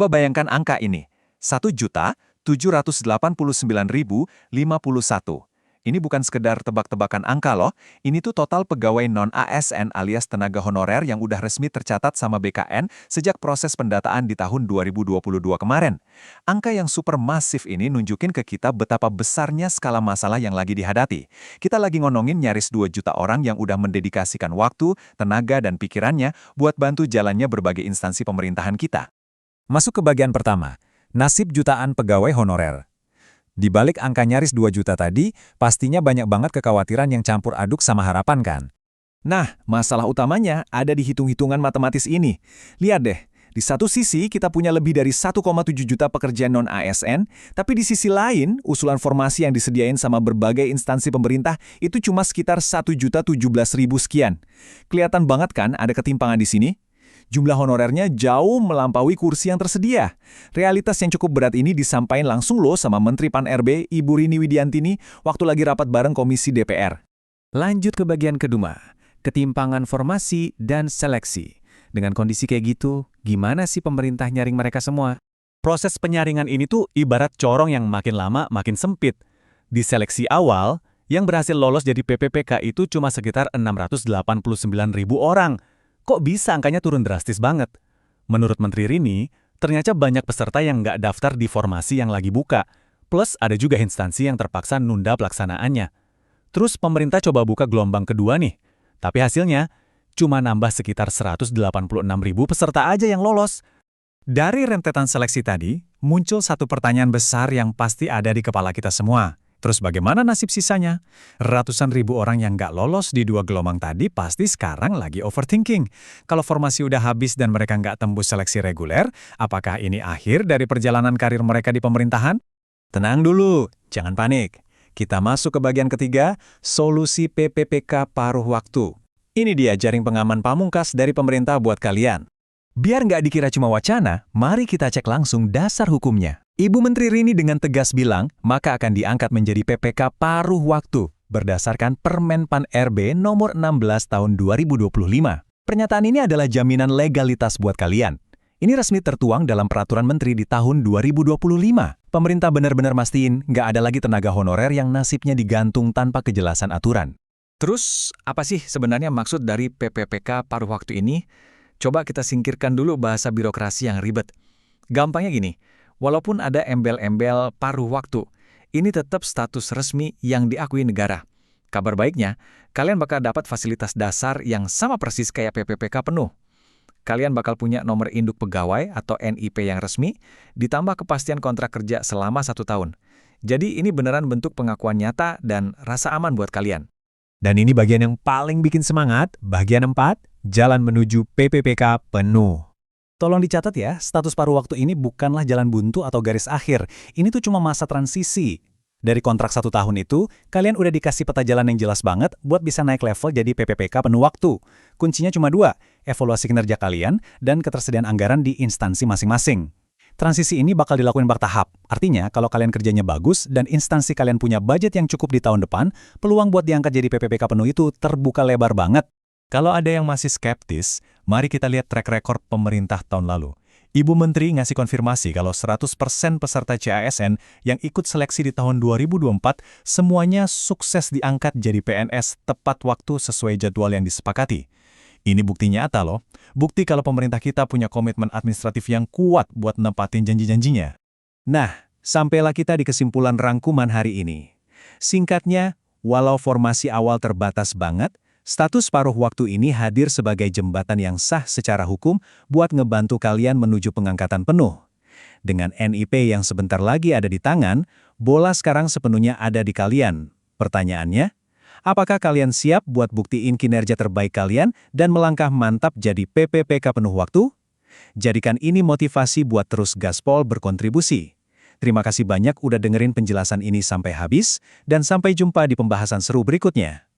Coba bayangkan angka ini, 1.789.051. Ini bukan sekedar tebak-tebakan angka loh, ini tuh total pegawai non-ASN alias tenaga honorer yang udah resmi tercatat sama BKN sejak proses pendataan di tahun 2022 kemarin. Angka yang super masif ini nunjukin ke kita betapa besarnya skala masalah yang lagi dihadapi. Kita lagi ngonongin nyaris 2 juta orang yang udah mendedikasikan waktu, tenaga, dan pikirannya buat bantu jalannya berbagai instansi pemerintahan kita. Masuk ke bagian pertama, nasib jutaan pegawai honorer. Di balik angka nyaris 2 juta tadi, pastinya banyak banget kekhawatiran yang campur aduk sama harapan kan? Nah, masalah utamanya ada di hitung-hitungan matematis ini. Lihat deh, di satu sisi kita punya lebih dari 1,7 juta pekerja non-ASN, tapi di sisi lain, usulan formasi yang disediain sama berbagai instansi pemerintah itu cuma sekitar 1.017.000 sekian. Kelihatan banget kan ada ketimpangan di sini? Jumlah honorernya jauh melampaui kursi yang tersedia. Realitas yang cukup berat ini disampaikan langsung loh sama Menteri Pan-RB, Ibu Rini Widiantini, waktu lagi rapat bareng Komisi DPR. Lanjut ke bagian kedua, ketimpangan formasi dan seleksi. Dengan kondisi kayak gitu, gimana sih pemerintah nyaring mereka semua? Proses penyaringan ini tuh ibarat corong yang makin lama makin sempit. Di seleksi awal, yang berhasil lolos jadi PPPK itu cuma sekitar 689.000 orang. Kok bisa angkanya turun drastis banget? Menurut Menteri Rini, ternyata banyak peserta yang nggak daftar di formasi yang lagi buka. Plus ada juga instansi yang terpaksa nunda pelaksanaannya. Terus pemerintah coba buka gelombang kedua nih. Tapi hasilnya, cuma nambah sekitar 186.000 peserta aja yang lolos. Dari rentetan seleksi tadi, muncul satu pertanyaan besar yang pasti ada di kepala kita semua. Terus bagaimana nasib sisanya? Ratusan ribu orang yang nggak lolos di 2 gelombang tadi pasti sekarang lagi overthinking. Kalau formasi udah habis dan mereka nggak tembus seleksi reguler, apakah ini akhir dari perjalanan karir mereka di pemerintahan? Tenang dulu, jangan panik. Kita masuk ke bagian ketiga, solusi PPPK paruh waktu. Ini dia jaring pengaman pamungkas dari pemerintah buat kalian. Biar nggak dikira cuma wacana, mari kita cek langsung dasar hukumnya. Ibu Menteri Rini dengan tegas bilang, maka akan diangkat menjadi PPK paruh waktu, berdasarkan Permen Pan-RB nomor 16 tahun 2025. Pernyataan ini adalah jaminan legalitas buat kalian. Ini resmi tertuang dalam Peraturan Menteri di tahun 2025. Pemerintah benar-benar mastiin nggak ada lagi tenaga honorer yang nasibnya digantung tanpa kejelasan aturan. Terus, apa sih sebenarnya maksud dari PPPK paruh waktu ini? Coba kita singkirkan dulu bahasa birokrasi yang ribet. Gampangnya gini, walaupun ada embel-embel paruh waktu, ini tetap status resmi yang diakui negara. Kabar baiknya, kalian bakal dapat fasilitas dasar yang sama persis kayak PPPK penuh. Kalian bakal punya nomor induk pegawai atau NIP yang resmi, ditambah kepastian kontrak kerja selama 1 tahun. Jadi ini beneran bentuk pengakuan nyata dan rasa aman buat kalian. Dan ini bagian yang paling bikin semangat, bagian 4, jalan menuju PPPK penuh. Tolong dicatat ya, status paruh waktu ini bukanlah jalan buntu atau garis akhir. Ini tuh cuma masa transisi. Dari kontrak 1 tahun itu, kalian udah dikasih peta jalan yang jelas banget buat bisa naik level jadi PPPK penuh waktu. Kuncinya cuma 2, evaluasi kinerja kalian dan ketersediaan anggaran di instansi masing-masing. Transisi ini bakal dilakuin bertahap. Artinya, kalau kalian kerjanya bagus dan instansi kalian punya budget yang cukup di tahun depan, peluang buat diangkat jadi PPPK penuh itu terbuka lebar banget. Kalau ada yang masih skeptis, mari kita lihat track record pemerintah tahun lalu. Ibu Menteri ngasih konfirmasi kalau 100% peserta CASN yang ikut seleksi di tahun 2024 semuanya sukses diangkat jadi PNS tepat waktu sesuai jadwal yang disepakati. Ini bukti nyata loh, bukti kalau pemerintah kita punya komitmen administratif yang kuat buat nempatin janji-janjinya. Nah, sampailah kita di kesimpulan rangkuman hari ini. Singkatnya, walau formasi awal terbatas banget, status paruh waktu ini hadir sebagai jembatan yang sah secara hukum buat ngebantu kalian menuju pengangkatan penuh. Dengan NIP yang sebentar lagi ada di tangan, bola sekarang sepenuhnya ada di kalian. Pertanyaannya, apakah kalian siap buat buktiin kinerja terbaik kalian dan melangkah mantap jadi PPPK penuh waktu? Jadikan ini motivasi buat terus gaspol berkontribusi. Terima kasih banyak udah dengerin penjelasan ini sampai habis, dan sampai jumpa di pembahasan seru berikutnya.